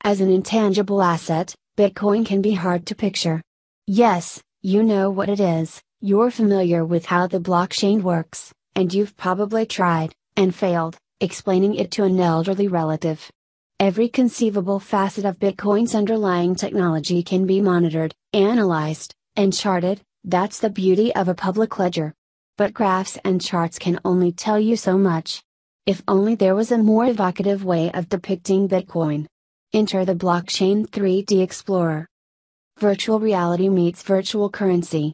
As an intangible asset, Bitcoin can be hard to picture. Yes, you know what it is, you're familiar with how the blockchain works, and you've probably tried, and failed, explaining it to an elderly relative. Every conceivable facet of Bitcoin's underlying technology can be monitored, analyzed, and charted. That's the beauty of a public ledger. But graphs and charts can only tell you so much. If only there was a more evocative way of depicting Bitcoin. Enter the blockchain 3D Explorer. Virtual reality meets virtual currency.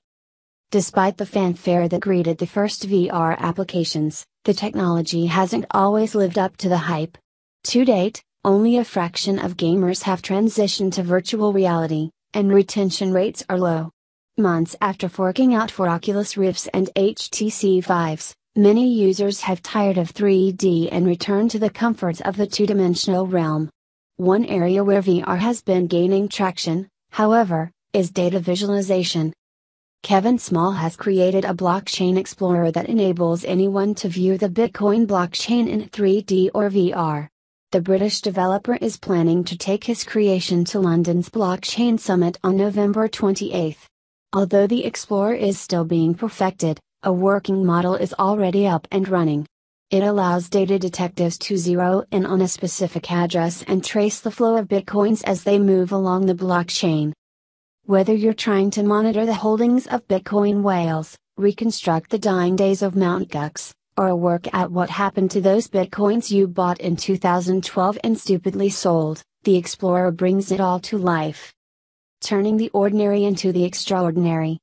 Despite the fanfare that greeted the first VR applications, the technology hasn't always lived up to the hype. To date, only a fraction of gamers have transitioned to virtual reality, and retention rates are low. Months after forking out for Oculus Rifts and HTC Vives, many users have tired of 3D and returned to the comforts of the two-dimensional realm. One area where VR has been gaining traction, however, is data visualization. Kevin Small has created a blockchain explorer that enables anyone to view the Bitcoin blockchain in 3D or VR. The British developer is planning to take his creation to London's Blockchain Summit on November 28. Although the Explorer is still being perfected, a working model is already up and running. It allows data detectives to zero in on a specific address and trace the flow of Bitcoins as they move along the blockchain. Whether you're trying to monitor the holdings of Bitcoin whales, reconstruct the dying days of Mt. Gox, or work out what happened to those Bitcoins you bought in 2012 and stupidly sold, the Explorer brings it all to life. Turning the ordinary into the extraordinary.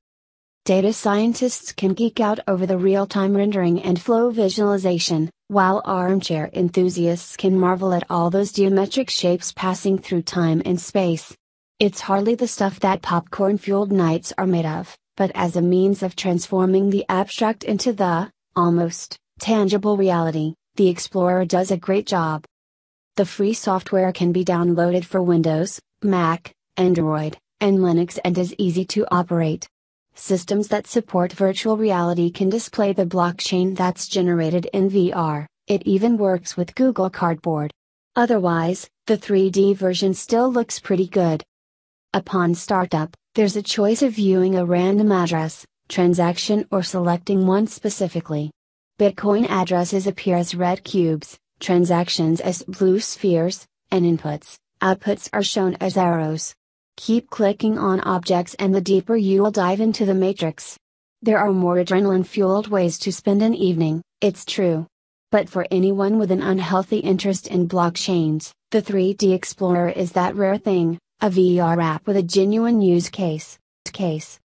Data scientists can geek out over the real-time rendering and flow visualization, while armchair enthusiasts can marvel at all those geometric shapes passing through time and space. It's hardly the stuff that popcorn-fueled nights are made of, but as a means of transforming the abstract into the, almost, tangible reality, the Explorer does a great job. The free software can be downloaded for Windows, Mac, Android, and Linux and is easy to operate. Systems that support virtual reality can display the blockchain that's generated in VR, it even works with Google Cardboard. Otherwise, the 3D version still looks pretty good. Upon startup, there's a choice of viewing a random address, transaction or selecting one specifically. Bitcoin addresses appear as red cubes, transactions as blue spheres, and outputs are shown as arrows. Keep clicking on objects and the deeper you will dive into the matrix. There are more adrenaline-fueled ways to spend an evening, it's true. But for anyone with an unhealthy interest in blockchains, the 3D Explorer is that rare thing, a VR app with a genuine use case.